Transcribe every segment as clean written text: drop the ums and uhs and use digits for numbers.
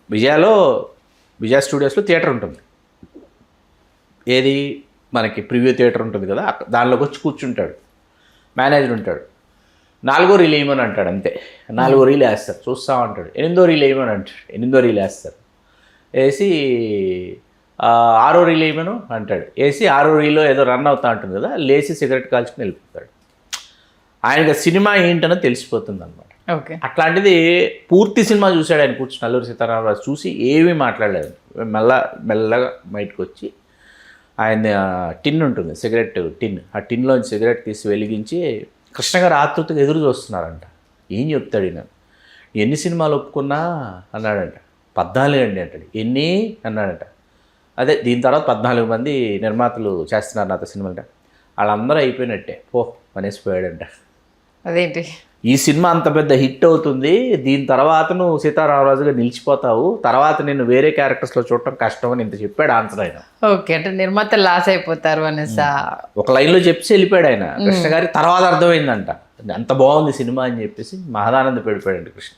విజయ స్టూడియోస్లో theatre ఉంటుంది. ఏది మనకి ప్రివ్యూ థియేటర్ ఉంటుంది కదా, దానిలోకి వచ్చి కూర్చుంటాడు, మేనేజర్ ఉంటాడు. 4వ రీల్ వేయమని అంటాడు, అంతే. 4వ రీల్ వేస్తారు, చూస్తూ ఉంటాడు. 8వ రీల్ వేయమని అంటాడు, 8వ రీల్ వేస్తారు. వేసి 6వ రీల్ వేయమను అంటాడు, వేసి 6వ రీల్లో ఏదో రన్ అవుతూ ఉంటుంది కదా, లేచి సిగరెట్ కాల్చుకుని వెళ్ళిపోతాడు. ఆయనకి సినిమా ఏంటనో తెలిసిపోతుంది అనమాట. ఓకే. అట్లాంటిది పూర్తి సినిమా చూశాడు ఆయన కూర్చుని. అల్లూరి సీతారామరాజు చూసి ఏమీ మాట్లాడలేదు. మెల్లగా బయటకు వచ్చి ఆయన టిన్ ఉంటుంది, సిగరెట్ టిన్, ఆ టిన్లోంచి సిగరెట్ తీసి వెలిగించి కృష్ణ గారు ఆతృతగా ఎదురు చూస్తున్నారంట. ఏం చెప్తాడు ఈయన? ఎన్ని సినిమాలు ఒప్పుకున్నా అన్నాడంట. 14 అండి అంటాడు. ఎన్ని అన్నాడంట. అదే దీని తర్వాత 14 మంది నిర్మాతలు చేస్తున్నారు నాతో సినిమా అంటే. వాళ్ళందరూ అయిపోయినట్టే పో అనేసి పోయాడంట. అదేంటి? ఈ సినిమా అంత పెద్ద హిట్ అవుతుంది, దీని తర్వాత నువ్వు సీతారామరాజుగా నిలిచిపోతావు, తర్వాత నేను వేరే క్యారెక్టర్స్లో చూడటం కష్టం అని ఇంత చెప్పాడు ఆన్సర్ ఆయన. ఓకే, అంటే నిర్మాత లాస్ అయిపోతారు అనేసా ఒక లైన్లో చెప్పేసి వెళ్ళిపోయాడు ఆయన. కృష్ణ గారి తర్వాత అర్థమైందంట అంత బాగుంది సినిమా అని చెప్పేసి మహదానంద పెడిపోయాడండి కృష్ణ.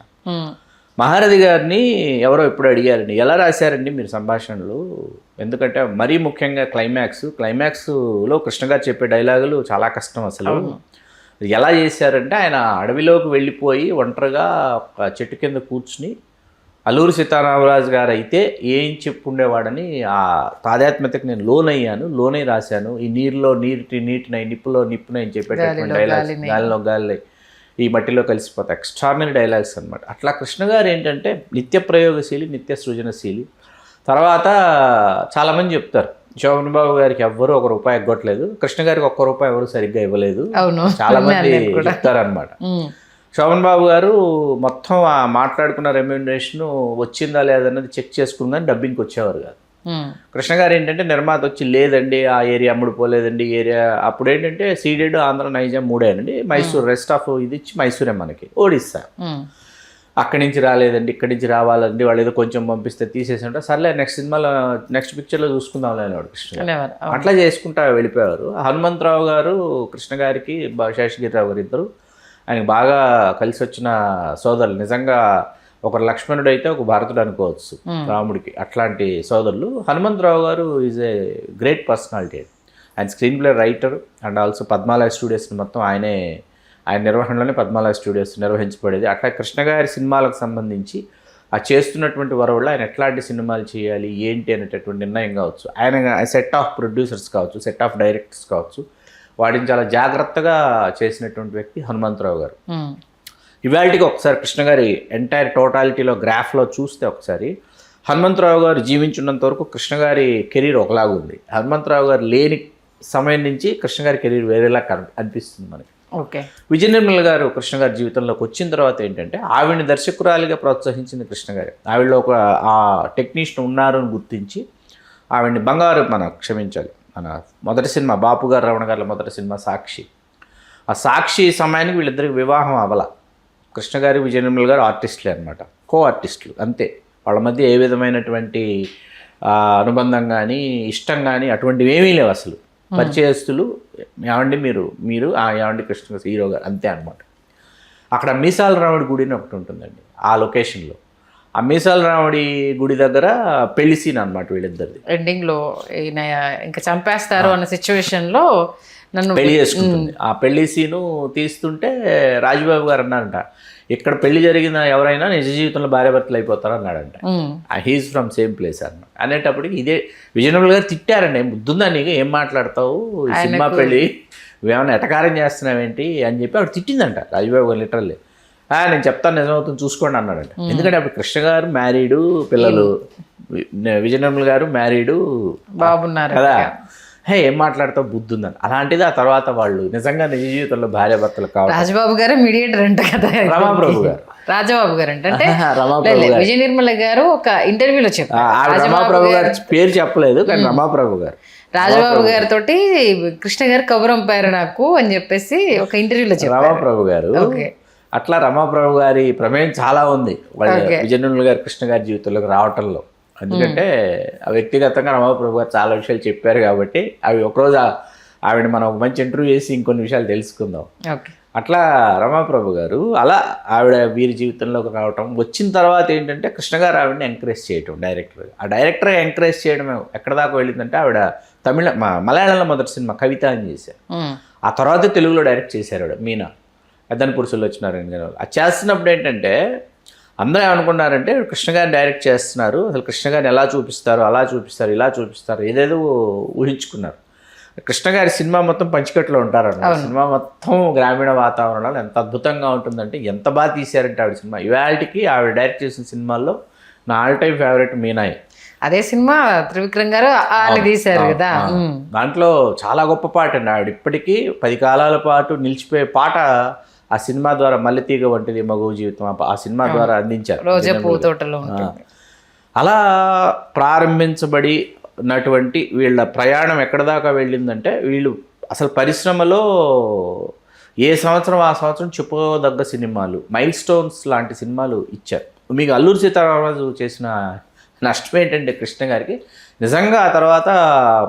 మహారథి గారిని ఎవరో ఇప్పుడు అడిగారండి, ఎలా రాశారండి మీరు సంభాషణలు? ఎందుకంటే మరీ ముఖ్యంగా క్లైమాక్స్లో కృష్ణ గారు చెప్పే డైలాగులు చాలా కష్టం అసలు. ఎలా చేశారంటే ఆయన అడవిలోకి వెళ్ళిపోయి ఒంటరిగా ఒక చెట్టు కింద కూర్చుని అల్లూరి సీతారామరాజు గారు అయితే ఏం చెప్పుండేవాడని ఆ తాదాత్మ్యతకు నేను లోనై రాశాను. ఈ నీరులో నీటినై, నిప్పులో నిప్పునై అని చెప్పేటటువంటి డైలాగ్స్, గాలిలో ఈ మట్టిలో కలిసిపోతాయి, ఎక్స్ట్రాడినరీ డైలాగ్స్ అనమాట. అట్లా కృష్ణ గారు ఏంటంటే నిత్య ప్రయోగశీలి, నిత్య సృజనశీలి. తర్వాత చాలామంది చెప్తారు శోభన్ బాబు గారికి ఎవ్వరూ ₹1 ఎగ్గొట్టలేదు, కృష్ణ గారికి ₹1 ఎవరు సరిగ్గా ఇవ్వలేదు, చాలా మంది చెప్తారనమాట. శోభన్ బాబు గారు మొత్తం మాట్లాడుకున్న రెమ్యూనరేషన్ వచ్చిందా లేదన్నది చెక్ చేసుకుందని డబ్బింగ్కి వచ్చేవారు కాదు. కృష్ణ గారు ఏంటంటే నిర్మాత వచ్చి లేదండి ఆ ఏరియా అమ్ముడుపోలేదండి, ఏరియా అప్పుడు ఏంటంటే సీడెడ్, ఆంధ్ర, నైజాం 3 మైసూర్ రెస్ట్ ఆఫ్ ఇది ఇచ్చి మైసూరే మనకి ఒడిస్సా. అక్కడి నుంచి రాలేదండి, ఇక్కడి నుంచి రావాలండి, వాళ్ళు ఏదో కొంచెం పంపిస్తే తీసేసి సర్లే నెక్స్ట్ పిక్చర్లో చూసుకుందాం లేనివాడు కృష్ణ గారు. అట్లా చేసుకుంటా వెళ్ళిపోయారు. హనుమంతరావు గారు కృష్ణ గారికి, శేషగిరిరావు గారు ఇద్దరు ఆయనకి బాగా కలిసి వచ్చిన సోదరులు. నిజంగా ఒకరు లక్ష్మణుడు అయితే ఒక భరతుడు అనుకోవచ్చు రాముడికి, అట్లాంటి సోదరులు. హనుమంతరావు గారు ఈజ్ ఏ గ్రేట్ పర్సనాలిటీ. ఆయన screenplay writer and also Padmalaya స్టూడియోస్ని మొత్తం ఆయన నిర్వహణలోనే పద్మాలయ స్టూడియోస్ నిర్వహించబడేది. అట్లా కృష్ణ గారి సినిమాలకు సంబంధించి ఆ చేస్తున్నటువంటి వరవల్లో ఆయన ఎట్లాంటి సినిమాలు చేయాలి ఏంటి అనేటటువంటి నిర్ణయం కావచ్చు, ఆయన సెట్ ఆఫ్ ప్రొడ్యూసర్స్ కావచ్చు, సెట్ ఆఫ్ డైరెక్టర్స్ కావచ్చు, వాటిని చాలా జాగ్రత్తగా చేసినటువంటి వ్యక్తి హనుమంతరావు గారు. ఇవాళకి ఒకసారి కృష్ణ గారి ఎంటైర్ టోటాలిటీలో గ్రాఫ్లో చూస్తే ఒకసారి హనుమంతరావు గారు జీవించున్నంత వరకు కృష్ణ గారి కెరీర్ ఒకలాగుంది. హనుమంతరావు గారు లేని సమయం నుంచి కృష్ణ గారి కెరీర్ వేరేలా అనిపిస్తుంది మనకి. ఓకే. విజయ నిర్మల గారు కృష్ణ గారి జీవితంలోకి వచ్చిన తర్వాత ఏంటంటే ఆవిడని దర్శకురాలిగా ప్రోత్సహించింది కృష్ణ గారు. ఆవిడలో ఒక ఆ టెక్నీషియన్ ఉన్నారు అని గుర్తించి ఆవిడని క్షమించాలి మన మొదటి సినిమా బాపు గారు రమణ గారి మొదటి సినిమా సాక్షి. ఆ సాక్షి సమయానికి వీళ్ళిద్దరికి వివాహం అవ్వాల. కృష్ణ గారు విజయ నిర్మల గారు ఆర్టిస్టులే అనమాట, కో ఆర్టిస్టులు అంతే. వాళ్ళ మధ్య ఏ విధమైనటువంటి అనుబంధం కానీ ఇష్టం కానీ అటువంటివి ఏమీ లేవు అసలు. పరిచయస్తులు, ఏమండి మీరు ఏమండి కృష్ణ హీరో గారు అంతే అనమాట. అక్కడ మీసాల రాముడి గుడి అని ఒకటి ఉంటుందండి ఆ లొకేషన్లో. ఆ మీసాల రాముడి గుడి దగ్గర పెళ్లి సీన్ అనమాట వీళ్ళిద్దరిది. ఎండింగ్లో ఇంకా చంపేస్తారు అన్న సిచ్యువేషన్లో నన్ను పెళ్లి చేసుకుంటుంది. ఆ పెళ్లి సీను తీస్తుంటే రాజుబాబు గారు అన్నారంట, ఇక్కడ పెళ్లి జరిగిన ఎవరైనా నిజ జీవితంలో భార్యాభర్తలు అయిపోతారు అన్నాడంట. హీఈస్ ఫ్రమ్ సేమ్ ప్లేస్ అన్నమాట. అనేటప్పటికి ఇదే విజయనగరం గారు తిట్టారండి, బుద్ధుందా నీకు, ఏం మాట్లాడతావు, సినిమా పెళ్ళి ఏమైనా ఎటకారం చేస్తున్నావేంటి అని చెప్పి ఆవిడ తిట్టిందంట రాజుబాబు గారు లిటరల్లీ. నేను చెప్తాను నిజమవుతుంది చూసుకోండి అన్నాడంట. ఎందుకంటే అప్పుడు కృష్ణ గారు మ్యారీడు, పిల్లలు, విజయనగరం గారు మ్యారీడు, బాబున్నారు కదా. ఏం మాట్లాడతావు బుద్ధి ఉందని. అలాంటిది ఆ తర్వాత వాళ్ళు నిజంగా నిజ జీవితంలో భార్యాభర్తలు కావాలి. రాజబాబు గారు మీడియేటర్ అంట కదా, రమాప్రభు గారు. రాజబాబు గారు అంటే విజయ నిర్మల గారు ఒక ఇంటర్వ్యూలో చెప్పారు. రమాప్రభు గారు పేరు చెప్పలేదు కానీ రమాప్రభు గారు రాజబాబు గారితో కృష్ణ గారు కబురంపారు నాకు అని చెప్పేసి ఒక ఇంటర్వ్యూలో చెప్పారు రమాప్రభు గారు. అట్లా రమాప్రభు గారి ప్రమేయం చాలా ఉంది విజయ నిర్మల గారు కృష్ణ గారి జీవితంలోకి రావటంలో. ఎందుకంటే వ్యక్తిగతంగా రమాప్రభు గారు చాలా విషయాలు చెప్పారు కాబట్టి అవి ఒకరోజు ఆవిడ మనం ఒక మంచి ఇంటర్వ్యూ చేసి ఇంకొన్ని విషయాలు తెలుసుకుందాం. ఓకే. అట్లా రమాప్రభు గారు అలా ఆవిడ వీరి జీవితంలోకి రావటం, వచ్చిన తర్వాత ఏంటంటే కృష్ణ గారు ఆవిడని ఎంకరేజ్ చేయటం డైరెక్టర్. ఆ డైరెక్టర్ ఎంకరేజ్ చేయడం ఎక్కడ దాకా వెళ్ళిందంటే ఆవిడ మలయాళంలో మొదటి సినిమా కవిత అని చేశారు. ఆ తర్వాత తెలుగులో డైరెక్ట్ చేశారు ఆవిడ మీనా పెద్దని పురుషులు వచ్చినారని గారు. అది చేస్తున్నప్పుడు ఏంటంటే అందరూ ఏమనుకున్నారంటే కృష్ణ గారిని డైరెక్ట్ చేస్తున్నారు, అసలు కృష్ణ గారిని ఎలా చూపిస్తారు, అలా చూపిస్తారు, ఇలా చూపిస్తారు, ఏదేదో ఊహించుకున్నారు. కృష్ణ గారి సినిమా మొత్తం పంచికట్లో ఉంటారన్నమాట. సినిమా మొత్తం గ్రామీణ వాతావరణంలో ఎంత అద్భుతంగా ఉంటుందంటే ఎంత బాగా తీశారంటే ఆవిడ సినిమా. ఇవాళకి ఆవిడ డైరెక్ట్ చేసిన సినిమాల్లో నా ఆల్ టైమ్ ఫేవరెట్ మీనాయి. అదే సినిమా త్రివిక్రమ్ గారు వాళ్ళు తీశారు కదా. దాంట్లో చాలా గొప్ప పాట అండి. ఆవిడ ఇప్పటికీ 10 కాలాల పాటు నిలిచిపోయే పాట ఆ సినిమా ద్వారా మల్లెతీగ వంటిది మగవు జీవితం ఆ సినిమా ద్వారా అందించారు. రోజా పూతోటలో అలా ప్రారంభించబడినటువంటి వీళ్ళ ప్రయాణం ఎక్కడ దాకా వెళ్ళిందంటే వీళ్ళు అసలు పరిశ్రమలో ఏ సంవత్సరం ఆ సంవత్సరం చెప్పుకోదగ్గ సినిమాలు, మైల్ స్టోన్స్ లాంటి సినిమాలు ఇచ్చారు. మీకు అల్లూరి సీతారామరాజు చేసిన నష్టం ఏంటంటే కృష్ణ గారికి నిజంగా ఆ తర్వాత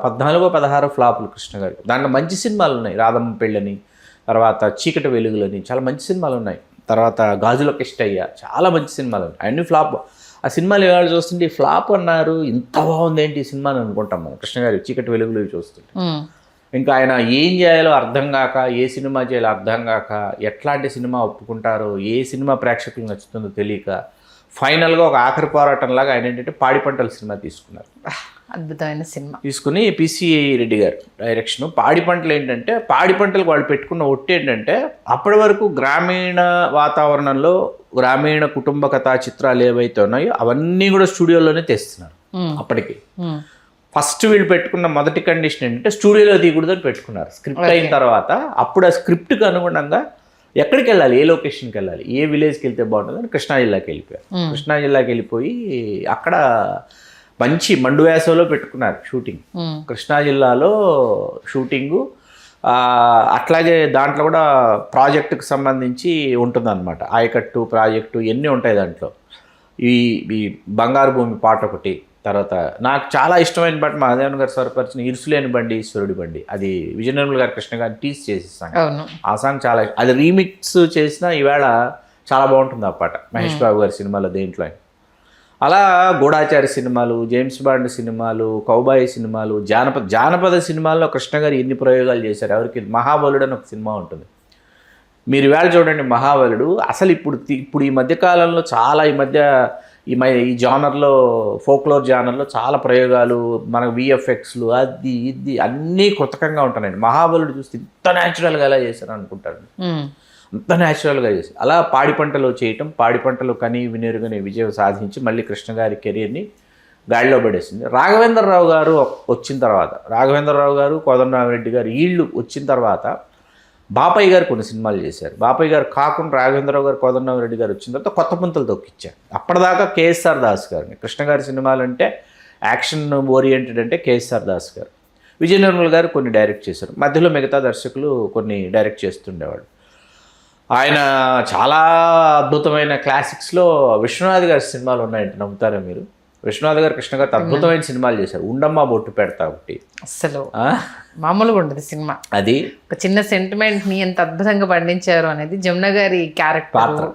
14-16 ఫ్లాపులు కృష్ణ గారికి. దాంట్లో మంచి సినిమాలు ఉన్నాయి, రాధమ్మ పెళ్ళని, తర్వాత చీకటి వెలుగులని, చాలా మంచి సినిమాలు ఉన్నాయి. తర్వాత గాజుల కిష్టయ్య, చాలా మంచి సినిమాలు ఉన్నాయి. అన్ని ఫ్లాప్. ఆ సినిమాలు ఇవాళ చూస్తుంటే ఫ్లాప్ అన్నారు, ఇంత బాగుంది ఏంటి ఈ సినిమా అని అనుకుంటాం మనం. కృష్ణ గారి చీకటి వెలుగులు చూస్తుంటే ఇంకా ఆయన ఏం చేయాలో అర్థం కాక, ఏ సినిమా చేయాలో అర్థం కాక, ఎట్లాంటి సినిమా ఒప్పుకుంటారో, ఏ సినిమా ప్రేక్షకులకు నచ్చుతుందో తెలియక ఫైనల్గా ఒక ఆఖరి పోరాటంలాగా ఆయన ఏంటంటే పాడి పంటల సినిమా తీసుకున్నారు. అద్భుతమైన సినిమా తీసుకుని పిసి రెడ్డి గారు డైరెక్షన్. పాడి పంటలు ఏంటంటే పాడి పంటలకు వాళ్ళు పెట్టుకున్న ఒట్టి ఏంటంటే అప్పటి వరకు గ్రామీణ వాతావరణంలో గ్రామీణ కుటుంబ కథా చిత్రాలు ఏవైతే ఉన్నాయో అవన్నీ కూడా స్టూడియోలోనే తెస్తున్నారు. అప్పటికి ఫస్ట్ వీళ్ళు పెట్టుకున్న మొదటి కండిషన్ ఏంటంటే స్టూడియోలో తీయకూడదని పెట్టుకున్నారు. స్క్రిప్ట్ అయిన తర్వాత అప్పుడు ఆ స్క్రిప్ట్కి అనుగుణంగా ఎక్కడికి వెళ్ళాలి, ఏ లొకేషన్కి వెళ్ళాలి, ఏ విలేజ్కి వెళ్తే బాగుంటుందని కృష్ణా జిల్లాకి వెళ్ళిపోయారు. కృష్ణా జిల్లాకి వెళ్ళిపోయి అక్కడ మంచి మండు వేసవిలో పెట్టుకున్నారు షూటింగ్. కృష్ణా జిల్లాలో షూటింగు. అట్లాగే దాంట్లో కూడా ప్రాజెక్టుకు సంబంధించి ఉంటుందన్నమాట. ఆయకట్టు ప్రాజెక్టు ఇవన్నీ ఉంటాయి దాంట్లో. ఈ బంగారు భూమి పాట ఒకటి, తర్వాత నాకు చాలా ఇష్టమైన పాట మహాదేవన్ గారు స్వరపరిచిన ఇరుసులేని బండి ఈశ్వరుడి బండి, అది విజయ నిర్మల్ గారు కృష్ణ గారిని టీస్ చేసి సాంగ్. ఆ సాంగ్ చాలా, అది రీమిక్స్ చేసిన ఈవేళ చాలా బాగుంటుంది ఆ పాట మహేష్ బాబు గారి సినిమాలో దేంట్లో. అలా గూఢాచారి సినిమాలు, జేమ్స్ బాండ్ సినిమాలు, కౌబాయి సినిమాలు, జానపద సినిమాల్లో కృష్ణ గారు ఎన్ని ప్రయోగాలు చేశారు. ఎవరికి మహాబలుడు అని ఒక సినిమా ఉంటుంది, మీరు ఇవాళ చూడండి. మహాబలుడు అసలు ఇప్పుడు ఈ మధ్యకాలంలో చాలా ఈ జానర్లో ఫోక్లోర్ జానర్లో చాలా ప్రయోగాలు, మన విఎఫ్ఎక్స్లు అది ఇది అన్నీ కృతకంగా ఉంటున్నాయండి. మహాబలుడు చూస్తే ఇంత న్యాచురల్గా ఎలా చేశారు అనుకుంటారు, అంత న్యాచురల్గా చేసి. అలా పాడి పంటలు చేయటం, పాడి పంటలు కని వినేరుగానే విజయం సాధించి మళ్ళీ కృష్ణ గారి కెరీర్ని గాడిలో పడేసింది. రాఘవేంద్రరావు గారు వచ్చిన తర్వాత, రాఘవేంద్రరావు గారు, కోదండరామిరెడ్డి గారు వీళ్ళు వచ్చిన తర్వాత బాపయ్య గారు కొన్ని సినిమాలు చేశారు. బాపయ్య గారు కాకుండా రాఘవేంద్రరావు గారు, కోదండరామిరెడ్డి గారు వచ్చిన తర్వాత కొత్త పుంతలు తొక్కిచ్చారు. అప్పటిదాకా కేఎస్ఆర్ దాస్ గారిని, కృష్ణ గారి సినిమాలు అంటే యాక్షన్ ఓరియంటెడ్ అంటే కేఎస్ఆర్ దాస్ గారు. విజయ నిర్మల్ గారు కొన్ని డైరెక్ట్ చేశారు. మధ్యలో మిగతా దర్శకులు కొన్ని డైరెక్ట్ చేస్తుండేవాడు. ఆయన చాలా అద్భుతమైన క్లాసిక్స్లో విశ్వనాథ్ గారి సినిమాలు ఉన్నాయంటే నమ్ముతారా మీరు? విశ్వనాథ్ గారు కృష్ణ గారు అద్భుతమైన సినిమాలు చేశారు. ఉండమ్మా బొట్టు పెడతా ఒకటి, అసలు మామూలుగా ఉండదు సినిమా. అది ఒక చిన్న సెంటిమెంట్ ని ఎంత అద్భుతంగా పండించారు అనేది జమున గారి క్యారెక్టర్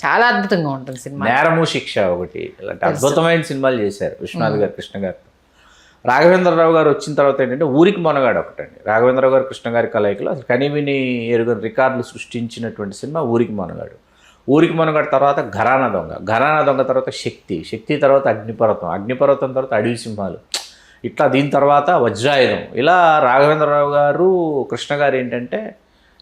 చాలా అద్భుతంగా ఉంటుంది సినిమా. నేరము శిక్ష ఒకటి, ఇలాంటి అద్భుతమైన సినిమాలు చేశారు విశ్వనాథ్ గారు కృష్ణ గారు. రాఘవేంద్రరావు గారు వచ్చిన తర్వాత ఏంటంటే ఊరికి మొనగాడు ఒకటండి. రాఘవేంద్రరావు గారు కృష్ణ గారి కలయికలో అసలు కనివిని ఎరుగని రికార్డులు సృష్టించినటువంటి సినిమా ఊరికి మొనగాడు. ఊరికి మొనగాడు తర్వాత ఘరానా దొంగ తర్వాత శక్తి తర్వాత అగ్నిపర్వతం తర్వాత అడవి సింహాలు, ఇట్లా దీని తర్వాత వజ్రాయుధం. ఇలా రాఘవేంద్రరావు గారు కృష్ణ గారు ఏంటంటే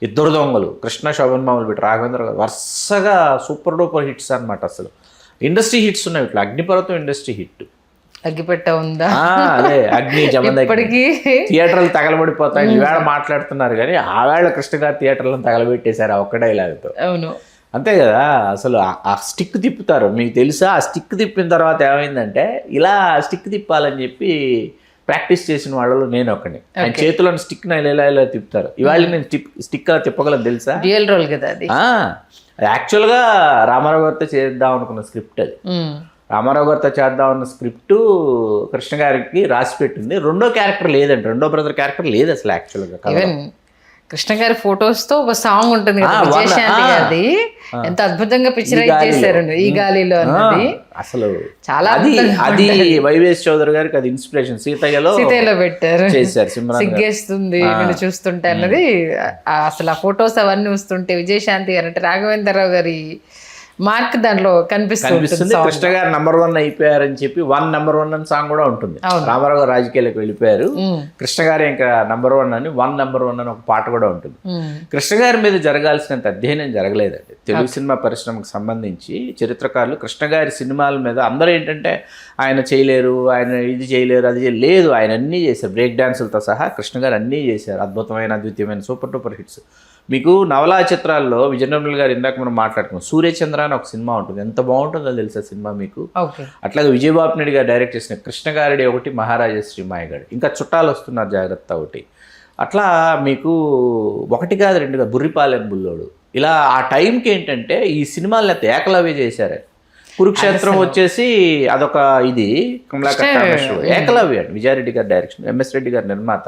ఇద్దరు దొంగలు, కృష్ణ శోభన్ మామూలు పెట్టి రాఘవేంద్ర గారు వరుసగా సూపర్ డూపర్ హిట్స్ అనమాట. అసలు ఇండస్ట్రీ హిట్స్ ఉన్నాయి ఇట్లా. అగ్నిపర్వతం ఇండస్ట్రీ హిట్, అగ్గిపెట్ట ఉందా, అదే అగ్ని జమదగ్గి, థియేటర్లు తగలబడిపోతాయి. ఈవేళ మాట్లాడుతున్నారు కానీ ఆవేళ కృష్ణ గారు థియేటర్లను తగలబెట్టేశారు ఆ ఒక్క డైలాగ్తో. అవును, అంతే కదా. అసలు ఆ స్టిక్ తిప్పుతారు, మీకు తెలుసా? ఆ స్టిక్ తిప్పిన తర్వాత ఏమైందంటే ఇలా స్టిక్ తిప్పాలని చెప్పి ప్రాక్టీస్ చేసిన వాళ్ళలో నేను ఒకని. ఆయన చేతిలోని స్టిక్ ఇలా తిప్పుతారు. ఇవాళ నేను స్టిక్ అలా తిప్పగలను తెలుసా? రియల్ రోల్ కదా అది. యాక్చువల్గా రామారావు గారితో చేద్దాం అనుకున్న స్క్రిప్ట్ అది. రామారావు గారితో చేద్దాం అన్న స్క్రిప్ట్ కృష్ణ గారికి రాసి పెట్టింది. రెండో క్యారెక్టర్ లేదండి, రెండో బ్రదర్ క్యారెక్టర్ లేదు అసలు యాక్చువల్గా. కృష్ణ గారి ఫొటోస్ తో ఒక సాంగ్ ఉంటుంది కదా విజయశాంతి గారిది, ఎంత అద్భుతంగా పిక్చరైజ్ చేశారు ఈ గాలిలో అన్నది. అసలు చాలా అది వైవేష్ చౌదరి గారికి అది ఇన్స్పిరేషన్. సీతయ్యలో పెట్టారు, చేశారు. సిమ్రాన్ సిగ్గేస్తుంది నేను చూస్తుంటే అన్నది. అసలు ఆ ఫొటోస్ అవన్నీ వస్తుంటే విజయశాంతి గారు అంటే రాఘవేంద్రరావు గారి మార్క్ దాంట్లో కనిపిస్తుంది. కృష్ణ గారు #1 అయిపోయారని చెప్పి 1 అని సాంగ్ కూడా ఉంటుంది. రామారావు గారు రాజకీయాలకు వెళ్ళిపోయారు, కృష్ణ గారు ఇంకా #1 అని 1 అని ఒక పాట కూడా ఉంటుంది. కృష్ణ గారి మీద జరగాల్సినంత అధ్యయనం జరగలేదండి తెలుగు సినిమా పరిశ్రమకు సంబంధించి. చరిత్రకారులు కృష్ణ గారి సినిమాల మీద అందరూ ఏంటంటే ఆయన చేయలేరు, ఆయన ఇది చేయలేరు, అది లేదు, ఆయన అన్నీ చేశారు. బ్రేక్ డాన్సులతో సహా కృష్ణ గారు అన్నీ చేశారు. అద్భుతమైన అద్వితీయమైన సూపర్ డూపర్ హిట్స్. మీకు నవలా చిత్రాల్లో విజయనిర్మల్ గారు ఇందాక మనం మాట్లాడుకున్నాం, సూర్యచంద్ర అని ఒక సినిమా ఉంటుంది, ఎంత బాగుంటుందో తెలుసా సినిమా మీకు. అట్లాగే విజయబాబు నాయుడు గారు డైరెక్ట్ చేసిన కృష్ణగారిడి ఒకటి, మహారాజశ్రీ మాయగాడు, ఇంకా చుట్టాలు వస్తున్నారు జాగ్రత్త ఒకటి. అట్లా మీకు 1 కాదు 2 కాదు, బుర్రిపాలెం బుల్లోడు, ఇలా ఆ టైంకి ఏంటంటే ఈ సినిమాలను ఎంత ఏకలవ్య చేశారు. కురుక్షేత్రం వచ్చేసి అదొక ఇది కమలాకర్ ఏకలవ్య, విజయారెడ్డి గారి డైరెక్షన్, ఎంఎస్ రెడ్డి గారి నిర్మాత.